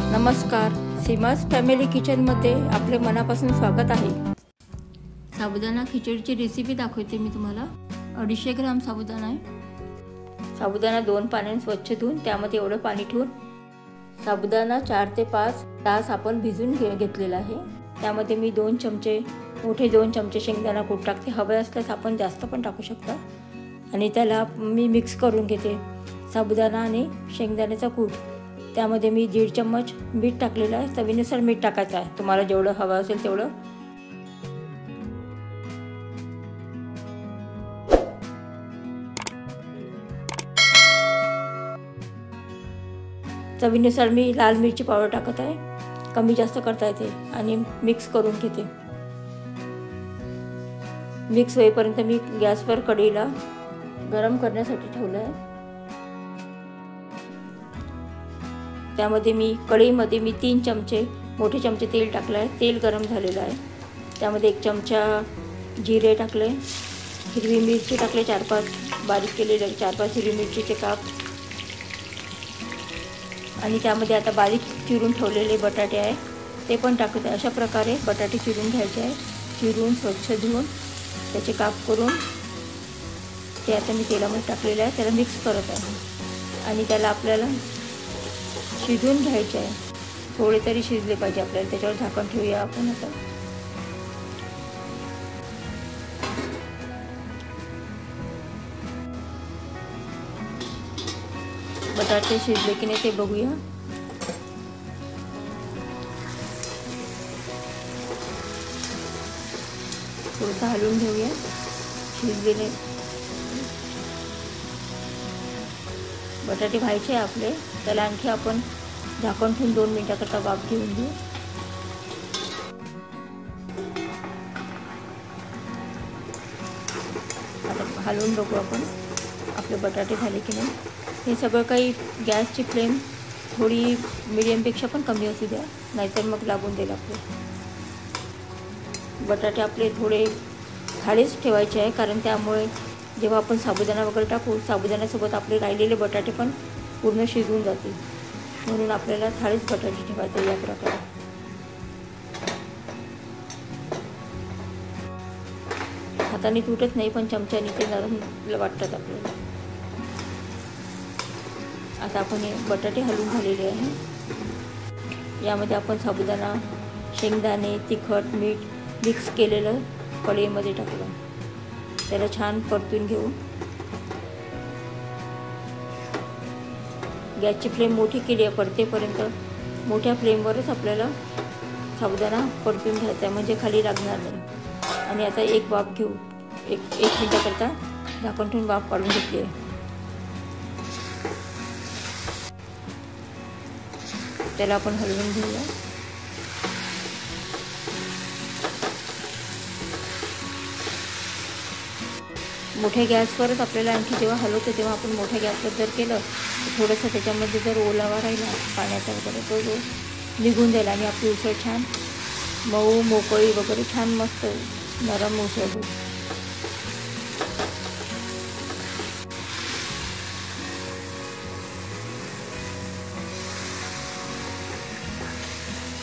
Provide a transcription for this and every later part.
नमस्कार, सीमास फॅमिली किचनमध्ये आपले मनापासून स्वागत आहे। साबुदाणा खिचडीची रेसिपी दाखवते मी तुम्हाला। 250 ग्राम साबुदाणा आहे। साबुदाणा 2 पाण्याने स्वच्छ धुवून त्यामध्ये एवढं पाणी ठेवून साबुदाणा 4 ते 5 तास आपण भिजून घेतलेला आहे। त्यामध्ये मी 2 चमचे मोठे 2 चमचे शेंगदाणा कूट टाकते। हवे असल्यास आपण जास्त पण टाकू शकता। आणि त्याला मी मिक्स करून घेते साबुदाणा आणि शेंगदाण्याचा कूट। त्यामध्ये मी 1.5 चम्मच मीठ टाकलेलं आहे। चवीनुसार मीठ टाकायचं आहे, तुम्हाला जेवढं हवं असेल तेवढं। चवीनुसार मी लाल मिरची पावडर टाकत आहे, कमी जास्त करता येते। आणि मिक्स करून घेते। मिक्स होईपर्यंत मी गॅसवर कढईला गरम करण्यासाठी ठेवलं आहे। त्यामध्ये मी कढईमध्ये 3 चमचे मोठे चमचे तेल टाकलं आहे। तेल गरम झालेलं आहे। त्यामध्ये 1 चमचा जिरे टाकले, हिरवी मिरची टाकले 4-5 बारीक केलेले 4-5 हिरवी मिरचीचे काप। आणि त्यामध्ये आता बारीक चिरून ठेवलेले बटाटे आहे ते पण टाकत आहे। अशा प्रकारे बटाटे चिरून घ्यायचे आहे। चिरून स्वच्छ धुवून त्याचे काप करून ते आता मी तेलामध्ये टाकलेले आहे। त्याला मिक्स करत आहे आणि त्याला आपल्याला शिजवून घ्यायचे आहे। थोडे तरी शिजले पाहिजे आपल्याला। त्याच्यावर झाकण ठेवूया आपण आता। बटाटे शिजले की नाही ते बघूया। थोडंसं हलवून घेऊया शिजलेले बटाटे व्हायचे आपले। त्याला आणखी आपण झाकण ठेवून 2 मिनिटाकरता वाफ घेऊन घेऊ। आता हलवून बघू आपण आपले बटाटे झाले की नाही। हे सगळं काही गॅसची फ्लेम थोडी मीडियमपेक्षा पण कमी असू द्या, नाहीतर मग लागून देईल आपले बटाटे। आपले थोडे थाळीच ठेवायचे आहे, कारण त्यामुळे जेव्हा आपण साबुदाणा वगैरे टाकू साबुदाण्यासोबत आपले राहिलेले बटाटे पण पूर्ण शिजून जातील। म्हणून आपल्याला थाळीच बटाटे ठेवायचे या प्रकारे। हाताने तुटत नाही पण चमच्याने ते नरम वाटतात आपल्याला। आता आपण हे बटाटे हलवून झालेले आहे। यामध्ये आपण साबुदाणा शेंगदाणे तिखट मीठ मिक्स केलेलं कढईमध्ये टाकलं। त्याला छान परतून घेऊ। गॅसची फ्लेम मोठी केली आहे परतेपर्यंत। मोठ्या फ्लेमवरच आपल्याला साबुदाणा परतून घ्यायचा आहे, म्हणजे खाली लागणार नाही। आणि आता एक वाफ घेऊ। एक मिनिटाकरता झाकण ठेवून वाफ काढून घेतली आहे। त्याला आपण हलवून घेऊया। मोठ्या गॅसवरच आपल्याला आणखी जेव्हा हलवतो तेव्हा आपण मोठ्या गॅसवर जर केलं तर थोडंसं त्याच्यामध्ये जर ओलावा राहिला पाण्याचा वगैरे तो निघून जाईल आणि आपली उसळ छान मऊ मोकळी वगैरे छान मस्त नरम उसळ होईल।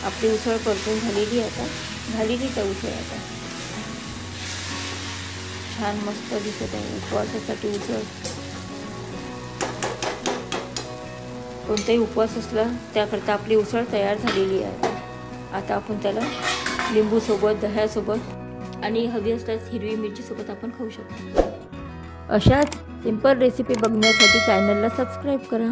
आपली उसळ परतून झालेली आहे। आता झालेलीच आहे उसळ। आता छान मस्त दिसत आहे उपवासासाठी उसळ। कोणताही उपवास असला त्याकरता आपली उसळ तयार झालेली आहे। आता आपण त्याला लिंबू सोबत दह्यासोबत आणि हवी असल्यास हिरवी मिरची सोबत आपण खाऊ शकतो। अशाच सिंपल रेसिपी बघण्यासाठी चॅनलला सबस्क्राईब करा।